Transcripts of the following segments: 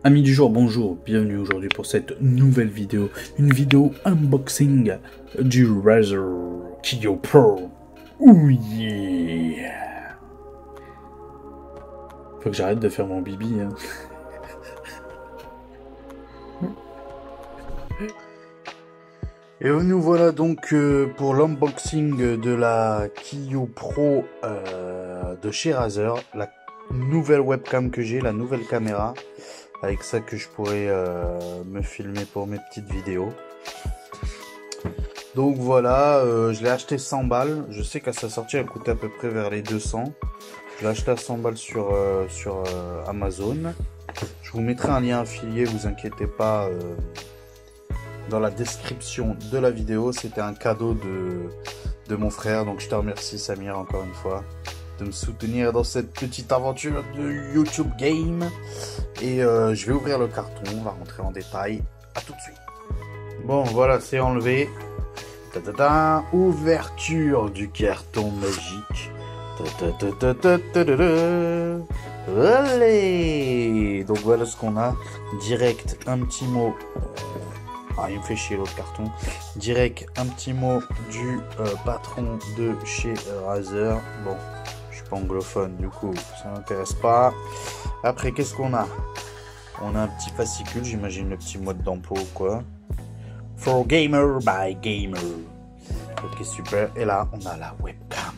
Amis du jour, bonjour, bienvenue aujourd'hui pour cette nouvelle vidéo, une vidéo unboxing du Razer Kiyo Pro. Ouh yeah. Faut que j'arrête de faire mon bibi, hein. Et nous voilà donc pour l'unboxing de la Kiyo Pro de chez Razer, la nouvelle webcam que j'ai, la nouvelle caméra. Avec ça que je pourrais me filmer pour mes petites vidéos. Donc voilà, je l'ai acheté 100 balles. Je sais qu'à sa sortie, elle coûtait à peu près vers les 200. Je l'ai acheté à 100 balles sur Amazon. Je vous mettrai un lien affilié, vous inquiétez pas, dans la description de la vidéo. C'était un cadeau de mon frère. Donc je te remercie Samir encore une fois de me soutenir dans cette petite aventure de YouTube Game. Et je vais ouvrir le carton, on va rentrer en détail. À tout de suite. Bon, voilà, c'est enlevé. Ta-ta-ta, ouverture du carton magique. Allez. Donc voilà ce qu'on a. Direct, un petit mot. Ah, il me fait chier l'autre carton. Direct, un petit mot du patron de chez Razer. Bon, je suis pas anglophone, du coup, ça m'intéresse pas. Après, qu'est-ce qu'on a? On a un petit fascicule, j'imagine le petit mode d'emploi ou quoi. For gamer by gamer. Ok, super. Et là, on a la webcam.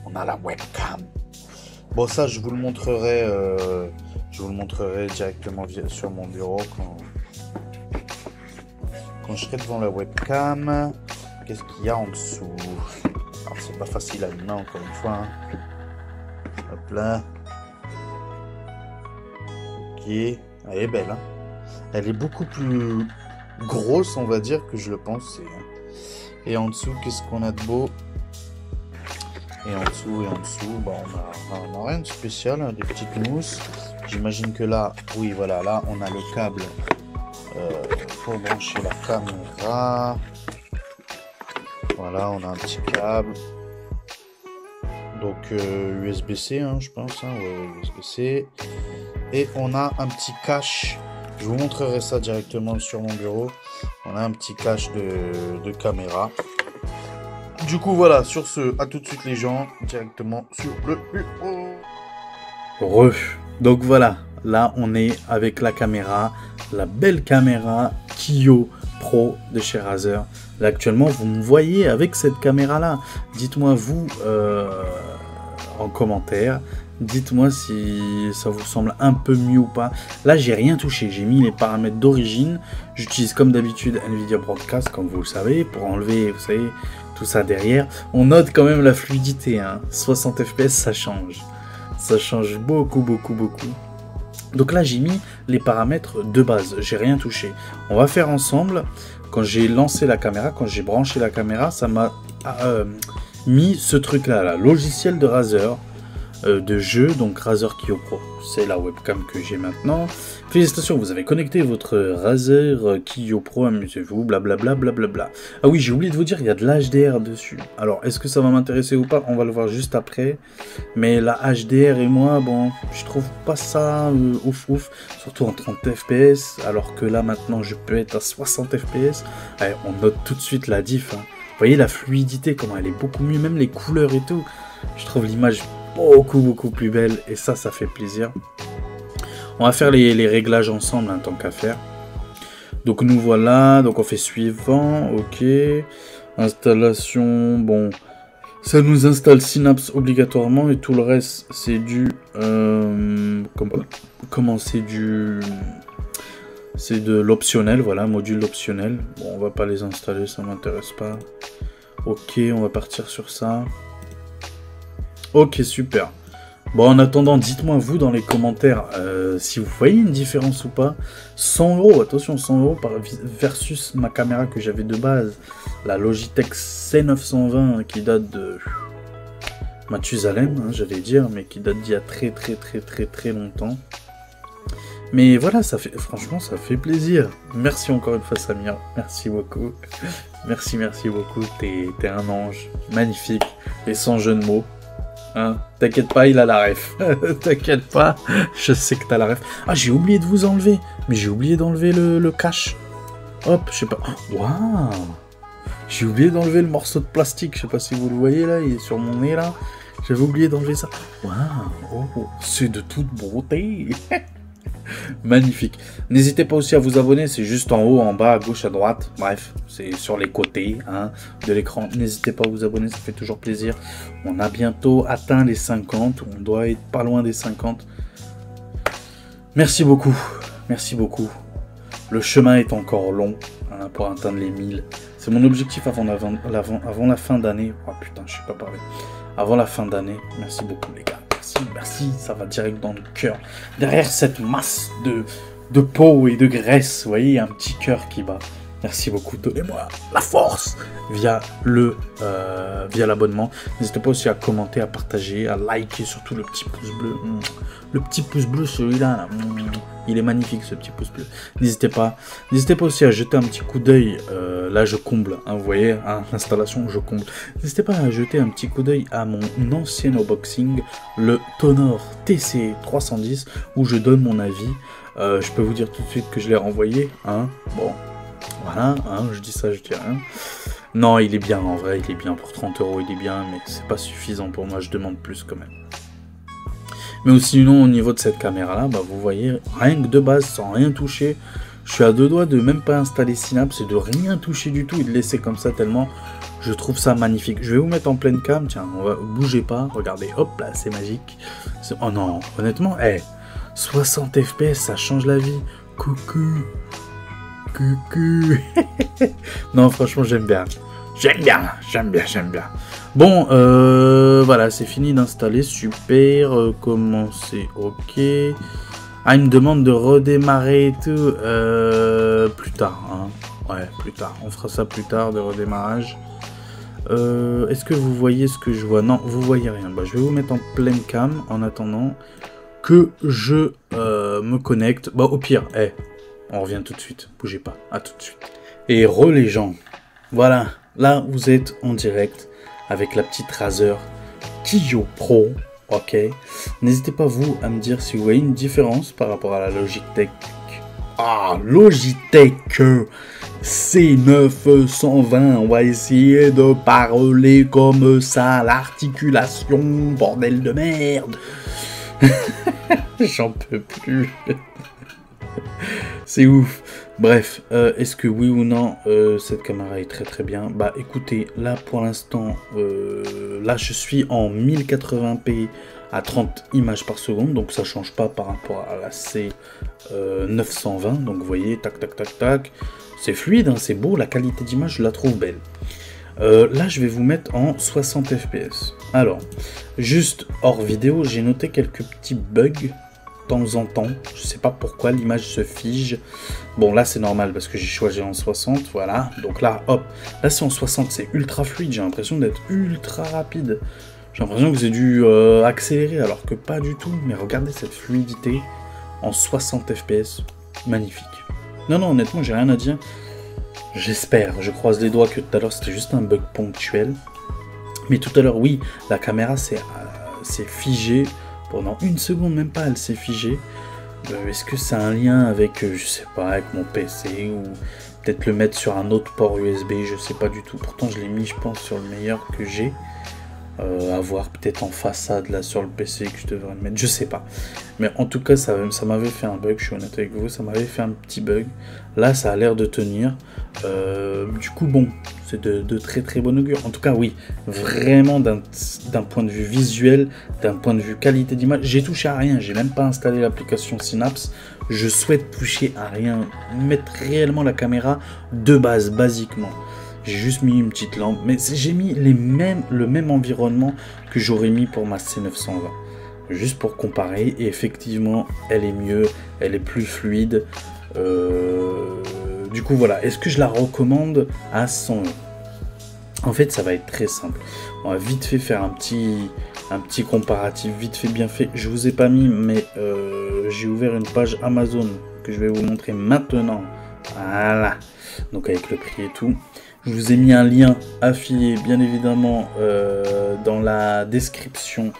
On a la webcam. Bon, ça, je vous le montrerai. Je vous le montrerai directement sur mon bureau quand je serai devant la webcam. Qu'est-ce qu'il y a en dessous? Alors, c'est pas facile à une main, encore une fois. Hein. Hop là. Ok. Elle est belle, hein. Elle est beaucoup plus grosse, on va dire, que je le pensais. Et en dessous, qu'est-ce qu'on a de beau? Et en dessous, bah, on a rien de spécial, hein, des petites mousses. J'imagine que là, oui, voilà, là, on a le câble pour brancher la caméra. Voilà, on a un petit câble. Donc, USB-C, hein, je pense, hein, ouais, USB-C. Et on a un petit cache, je vous montrerai ça directement sur mon bureau. On a un petit cache de caméra. Du coup voilà, sur ce, à tout de suite les gens, directement sur le bureau. Donc voilà, là on est avec la caméra, la belle caméra Kiyo Pro de chez Razer. Là actuellement vous me voyez avec cette caméra là. Dites-moi vous en commentaire. Dites-moi si ça vous semble un peu mieux ou pas. Là, j'ai rien touché. J'ai mis les paramètres d'origine. J'utilise comme d'habitude Nvidia Broadcast, comme vous le savez, pour enlever, vous savez, tout ça derrière. On note quand même la fluidité. Hein. 60 fps, ça change. Ça change beaucoup, beaucoup, beaucoup. Donc là, j'ai mis les paramètres de base. J'ai rien touché. On va faire ensemble. Quand j'ai lancé la caméra, quand j'ai branché la caméra, ça m'a mis ce truc-là, là, logiciel de Razer. De jeu, donc Razer Kiyo Pro, c'est la webcam que j'ai maintenant. Félicitations, vous avez connecté votre Razer Kiyo Pro, amusez-vous, blablabla, blablabla. Ah oui, j'ai oublié de vous dire, il y a de l'HDR dessus. Alors, est-ce que ça va m'intéresser ou pas? On va le voir juste après. Mais la HDR et moi, bon, je trouve pas ça ouf ouf, surtout en 30 fps, alors que là maintenant je peux être à 60 fps. Allez, on note tout de suite la diff. Hein. Vous voyez la fluidité, comment elle est beaucoup mieux, même les couleurs et tout. Je trouve l'image beaucoup plus belle et ça fait plaisir. On va faire les réglages ensemble, hein, tant qu'à faire. Donc nous voilà, donc on fait suivant, ok. Installation, bon, ça nous installe Synapse obligatoirement et tout le reste c'est du comment c'est de l'optionnel, voilà, module optionnel. Bon, on va pas les installer, ça m'intéresse pas. Ok, on va partir sur ça. Ok, super. Bon, en attendant, dites-moi vous dans les commentaires si vous voyez une différence ou pas. 100 €, attention, 100 € versus ma caméra que j'avais de base, la Logitech C920 qui date de Mathusalem, hein, j'allais dire, mais qui date d'il y a très longtemps. Mais voilà, ça fait, franchement, ça fait plaisir. Merci encore une fois, Samir. Merci beaucoup. Merci beaucoup. T'es un ange magnifique et sans jeu de mots. Hein, t'inquiète pas, il a la ref. T'inquiète pas, je sais que t'as la ref. Ah, j'ai oublié de vous enlever. Mais j'ai oublié d'enlever le cache. Hop, je sais pas. Waouh! J'ai oublié d'enlever le morceau de plastique. Je sais pas si vous le voyez là, il est sur mon nez là. J'avais oublié d'enlever ça. Waouh! Oh, c'est de toute beauté. Magnifique. N'hésitez pas aussi à vous abonner, c'est juste en haut, en bas, à gauche, à droite. Bref, c'est sur les côtés hein, de l'écran. N'hésitez pas à vous abonner, ça fait toujours plaisir. On a bientôt atteint les 50. On doit être pas loin des 50. Merci beaucoup. Merci beaucoup. Le chemin est encore long hein, pour atteindre les 1000. C'est mon objectif avant la fin d'année. Oh putain, je sais pas parler. Avant la fin d'année. Merci beaucoup les gars. Merci, ça va direct dans le cœur. Derrière cette masse de peau et de graisse, vous voyez, il y a un petit cœur qui bat. Merci beaucoup, donnez-moi la force via l'abonnement. N'hésitez pas aussi à commenter, à partager, à liker, surtout le petit pouce bleu. Le petit pouce bleu, celui-là, il est magnifique ce petit pouce bleu. N'hésitez pas aussi à jeter un petit coup d'œil. Là, je comble, hein, vous voyez, hein, l'installation, je comble. N'hésitez pas à jeter un petit coup d'œil à mon ancien unboxing, le Tonor TC310, où je donne mon avis. Je peux vous dire tout de suite que je l'ai renvoyé. Hein, bon. Voilà, hein, je dis ça, je dis rien. Non, il est bien, en vrai, il est bien pour 30 €, il est bien, mais c'est pas suffisant pour moi, je demande plus quand même. Mais sinon, au niveau de cette caméra-là, bah, vous voyez, rien que de base, sans rien toucher, je suis à deux doigts de même pas installer Synapse et de rien toucher du tout et de laisser comme ça tellement je trouve ça magnifique. Je vais vous mettre en pleine cam, tiens, bougez pas, regardez, hop là, c'est magique. Oh non, honnêtement, 60 FPS, ça change la vie. Coucou. Coucou. Non, franchement, j'aime bien. J'aime bien. Bon, voilà, c'est fini d'installer. Super. Commencer. Ok. Ah, il me demande de redémarrer et tout. Plus tard. Hein. Ouais, plus tard. On fera ça plus tard, de redémarrage. Est-ce que vous voyez ce que je vois? Non, vous voyez rien. Bah, je vais vous mettre en pleine cam en attendant que je me connecte. Bah, au pire, on revient tout de suite, bougez pas, à tout de suite. Et les gens, voilà, là vous êtes en direct avec la petite Razer Kiyo Pro, ok. N'hésitez pas vous à me dire si vous voyez une différence par rapport à la Logitech. Ah, Logitech C920, on va essayer de parler comme ça, l'articulation, bordel de merde. J'en peux plus. C'est ouf. Bref, est-ce que oui ou non, cette caméra est très très bien? Bah écoutez, là pour l'instant, là je suis en 1080p à 30 images par seconde, donc ça change pas par rapport à la C920. Donc vous voyez, tac tac tac tac, c'est fluide, hein, c'est beau, la qualité d'image je la trouve belle. Là je vais vous mettre en 60 fps. Alors, juste hors vidéo, j'ai noté quelques petits bugs. Temps en temps, je sais pas pourquoi l'image se fige. Bon là c'est normal parce que j'ai choisi en 60, voilà. Donc là hop, là c'est en 60, c'est ultra fluide, j'ai l'impression d'être ultra rapide. J'ai l'impression que j'ai dû accélérer alors que pas du tout. Mais regardez cette fluidité en 60 fps, magnifique. Non honnêtement j'ai rien à dire. J'espère, je croise les doigts que tout à l'heure c'était juste un bug ponctuel. Mais tout à l'heure oui, la caméra c'est figé. Pendant une seconde, même pas, elle s'est figée. Est-ce que ça a un lien avec, je sais pas, avec mon PC ou peut-être le mettre sur un autre port USB, je sais pas du tout. Pourtant, je l'ai mis, je pense, sur le meilleur que j'ai. À voir peut-être en façade là sur le PC que je devrais le mettre, je sais pas. Mais en tout cas, ça m'avait fait un bug, je suis honnête avec vous, ça m'avait fait un petit bug. Là, ça a l'air de tenir. Du coup, bon, c'est de très très bon augure. En tout cas, oui, vraiment d'un point de vue visuel, d'un point de vue qualité d'image, j'ai touché à rien, j'ai même pas installé l'application Synapse. Je souhaite toucher à rien, mettre réellement la caméra de base, basiquement. J'ai juste mis une petite lampe, mais j'ai mis le même environnement que j'aurais mis pour ma C920. Juste pour comparer, et effectivement, elle est mieux, elle est plus fluide. Du coup, voilà. Est-ce que je la recommande à 100 €? En fait, ça va être très simple. On va vite fait faire un petit comparatif, vite fait, bien fait. Je vous ai pas mis, mais j'ai ouvert une page Amazon que je vais vous montrer maintenant. Voilà. Donc avec le prix et tout. Je vous ai mis un lien affilié, bien évidemment, dans la description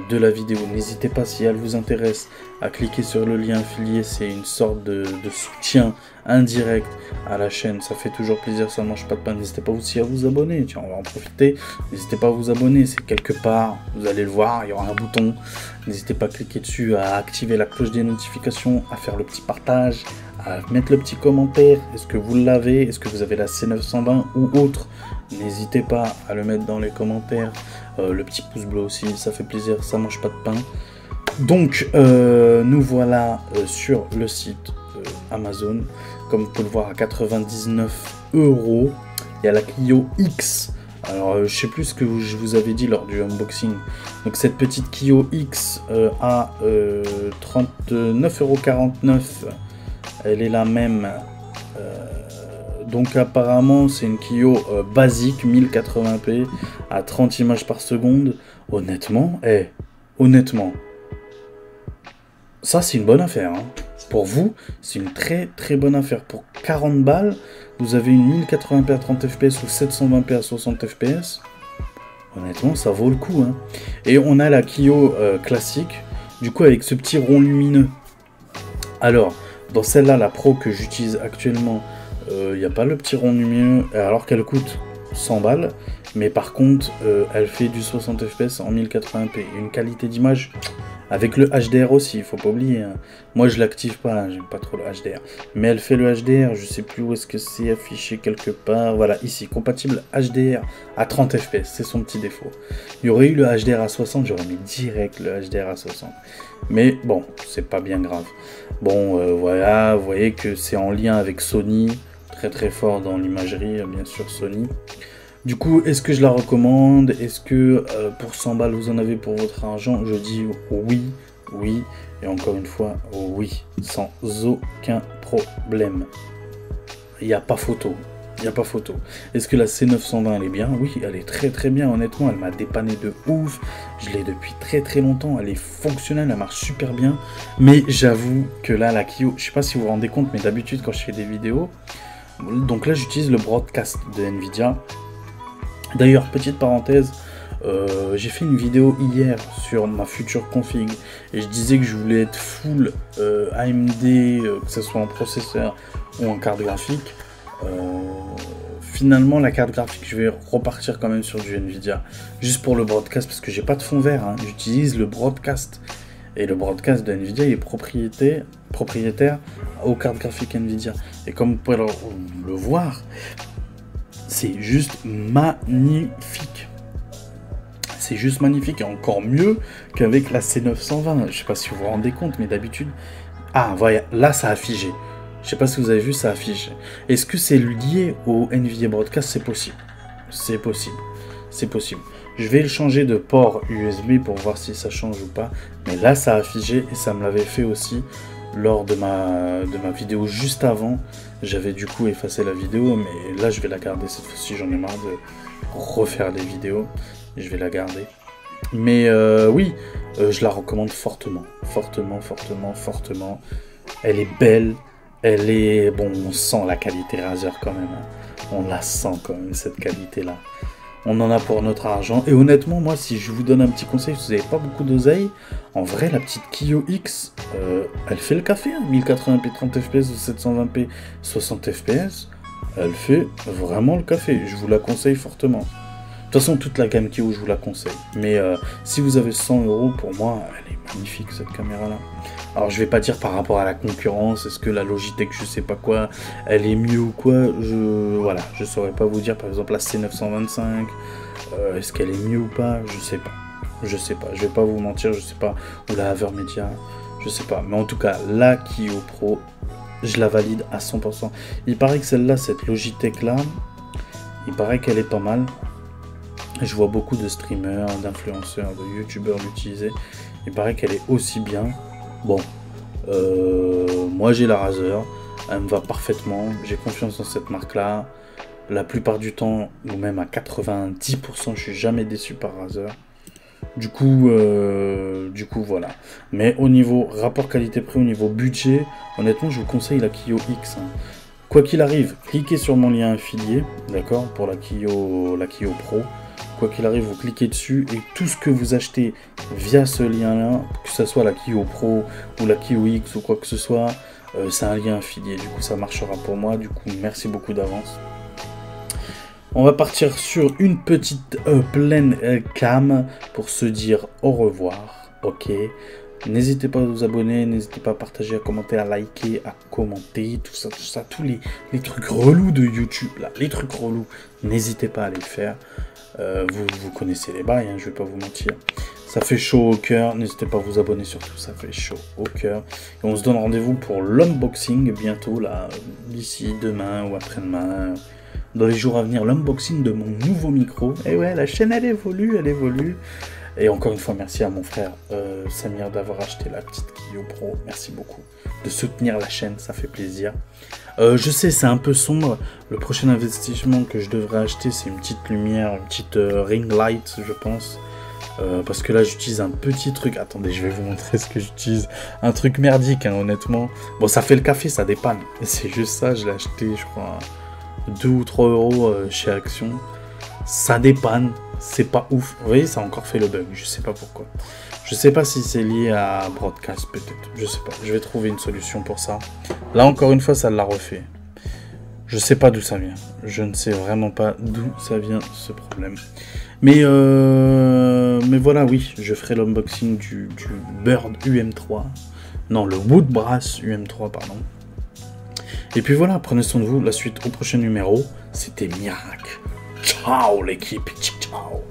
de la vidéo. N'hésitez pas, si elle vous intéresse, à cliquer sur le lien affilié. C'est une sorte de soutien indirect à la chaîne. Ça fait toujours plaisir, ça ne mange pas de pain. N'hésitez pas aussi à vous abonner. Tiens, on va en profiter. N'hésitez pas à vous abonner. C'est quelque part, vous allez le voir, il y aura un bouton. N'hésitez pas à cliquer dessus, à activer la cloche des notifications, à faire le petit partage, à mettre le petit commentaire. Est-ce que vous l'avez? Est-ce que vous avez la C920 ou autre? N'hésitez pas à le mettre dans les commentaires. Le petit pouce bleu aussi, ça fait plaisir, ça mange pas de pain. Donc, nous voilà sur le site Amazon. Comme vous pouvez le voir, à 99 €. Il y a la Clio X. Alors, je sais plus ce que je vous avais dit lors du unboxing. Donc, cette petite Clio X à 39,49 €. Elle est la même. Donc, apparemment, c'est une Clio basique 1080p à 30 images par seconde. Honnêtement, honnêtement, ça, c'est une bonne affaire. Hein. Pour vous, c'est une très très bonne affaire. Pour 40 balles, vous avez une 1080p à 30 fps ou 720p à 60 fps. Honnêtement, ça vaut le coup. Hein. Et on a la Clio classique, du coup, avec ce petit rond lumineux. Alors, dans celle-là, la Pro que j'utilise actuellement, il n'y a pas le petit rond lumineux, alors qu'elle coûte 100 balles. Mais par contre, elle fait du 60 fps en 1080p. Une qualité d'image avec le HDR aussi, il faut pas oublier. Hein. Moi, je l'active pas, j'aime pas trop le HDR. Mais elle fait le HDR, je sais plus où est-ce que c'est affiché quelque part. Voilà, ici, compatible HDR à 30 fps, c'est son petit défaut. Il y aurait eu le HDR à 60, j'aurais mis direct le HDR à 60. Mais bon, c'est pas bien grave. Bon, voilà, vous voyez que c'est en lien avec Sony, très très fort dans l'imagerie, bien sûr Sony. Du coup, est-ce que je la recommande? Est-ce que pour 100 balles, vous en avez pour votre argent? Je dis oui, oui, et encore une fois, oui, sans aucun problème. Il n'y a pas photo, il n'y a pas photo. Est-ce que la C920, elle est bien? Oui, elle est très très bien, honnêtement, elle m'a dépanné de ouf. Je l'ai depuis très très longtemps, elle est fonctionnelle, elle marche super bien. Mais j'avoue que là, la Clio, je sais pas si vous vous rendez compte, mais d'habitude, quand je fais des vidéos, donc là, j'utilise le broadcast de Nvidia. D'ailleurs, petite parenthèse, j'ai fait une vidéo hier sur ma future config et je disais que je voulais être full AMD, que ce soit en processeur ou en carte graphique. Finalement, la carte graphique, je vais repartir quand même sur du Nvidia, juste pour le broadcast, parce que j'ai pas de fond vert, hein. J'utilise le broadcast. Et le broadcast de Nvidia il est propriétaire aux cartes graphiques Nvidia. Et comme vous pouvez le voir, c'est juste magnifique. C'est juste magnifique et encore mieux qu'avec la C920. Je sais pas si vous vous rendez compte, mais d'habitude... Ah, voilà, là ça a figé. Je sais pas si vous avez vu, ça a figé. Est-ce que c'est lié au Nvidia Broadcast? C'est possible. C'est possible. C'est possible. Je vais le changer de port USB pour voir si ça change ou pas. Mais là, ça a figé et ça me l'avait fait aussi lors de ma vidéo juste avant. J'avais du coup effacé la vidéo, mais là, je vais la garder cette fois-ci. J'en ai marre de refaire des vidéos. Je vais la garder. Mais oui, je la recommande fortement. Fortement, fortement, fortement. Elle est belle. Elle est... Bon, on sent la qualité Razer quand même. Hein. On la sent quand même, cette qualité-là. On en a pour notre argent. Et honnêtement, moi, si je vous donne un petit conseil, si vous n'avez pas beaucoup d'oseille, en vrai, la petite Clio X, elle fait le café. Hein. 1080p 30 fps ou 720p 60 fps, elle fait vraiment le café. Je vous la conseille fortement. De toute façon, toute la gamme Clio, je vous la conseille. Mais si vous avez 100 €, pour moi, elle est magnifique, cette caméra-là. Alors, je vais pas dire par rapport à la concurrence, est-ce que la Logitech, je sais pas quoi, elle est mieux ou quoi, voilà, je saurais pas vous dire, par exemple, la C925, est-ce qu'elle est mieux ou pas, je sais pas, je vais pas vous mentir, je sais pas, ou la Avermedia, je sais pas, mais en tout cas, la Clio Pro, je la valide à 100%. Il paraît que celle-là, cette Logitech-là, il paraît qu'elle est pas mal. Je vois beaucoup de streamers, d'influenceurs, de youtubeurs l'utiliser, il paraît qu'elle est aussi bien. Bon, moi j'ai la Razer, elle me va parfaitement, j'ai confiance dans cette marque-là. La plupart du temps, ou même à 90%, je suis jamais déçu par Razer. Du coup, voilà. Mais au niveau rapport qualité-prix, au niveau budget, honnêtement, je vous conseille la Clio X. Hein. Quoi qu'il arrive, cliquez sur mon lien affilié, d'accord, pour la Kiyo Pro. Quoi qu'il arrive, vous cliquez dessus et tout ce que vous achetez via ce lien-là, que ce soit la Kiyo Pro ou la Kiyo X ou quoi que ce soit, c'est un lien affilié. Du coup, ça marchera pour moi. Du coup, merci beaucoup d'avance. On va partir sur une petite pleine cam pour se dire au revoir. Ok. N'hésitez pas à vous abonner, n'hésitez pas à partager, à commenter, à liker, à commenter, tout ça, tous les trucs relous de YouTube, là, les trucs relous, n'hésitez pas à les faire. Vous connaissez les bails, hein, je vais pas vous mentir. Ça fait chaud au cœur, n'hésitez pas à vous abonner surtout, ça fait chaud au cœur. Et on se donne rendez-vous pour l'unboxing bientôt, là, d'ici demain ou après-demain. Dans les jours à venir, l'unboxing de mon nouveau micro. Et ouais, la chaîne, elle évolue, elle évolue. Et encore une fois, merci à mon frère Samir d'avoir acheté la petite Kiyo Pro. Merci beaucoup de soutenir la chaîne, ça fait plaisir. Je sais, c'est un peu sombre. Le prochain investissement que je devrais acheter, c'est une petite lumière, une petite ring light, je pense. Parce que là, j'utilise un petit truc. Attendez, je vais vous montrer ce que j'utilise. Un truc merdique, hein, honnêtement. Bon, ça fait le café, ça dépanne. C'est juste ça, je l'ai acheté, je crois, 2 ou 3 euros chez Action. Ça dépanne. C'est pas ouf. Vous voyez, ça a encore fait le bug. Je sais pas pourquoi. Je sais pas si c'est lié à Broadcast, peut-être. Je sais pas. Je vais trouver une solution pour ça. Là, encore une fois, ça l'a refait. Je sais pas d'où ça vient. Je ne sais vraiment pas d'où ça vient, ce problème. Mais voilà, oui. Je ferai l'unboxing du Bird UM3. Non, le Woodbrass UM3, pardon. Et puis voilà, prenez soin de vous. La suite au prochain numéro, c'était Miracle. Ciao l'équipe, ciao.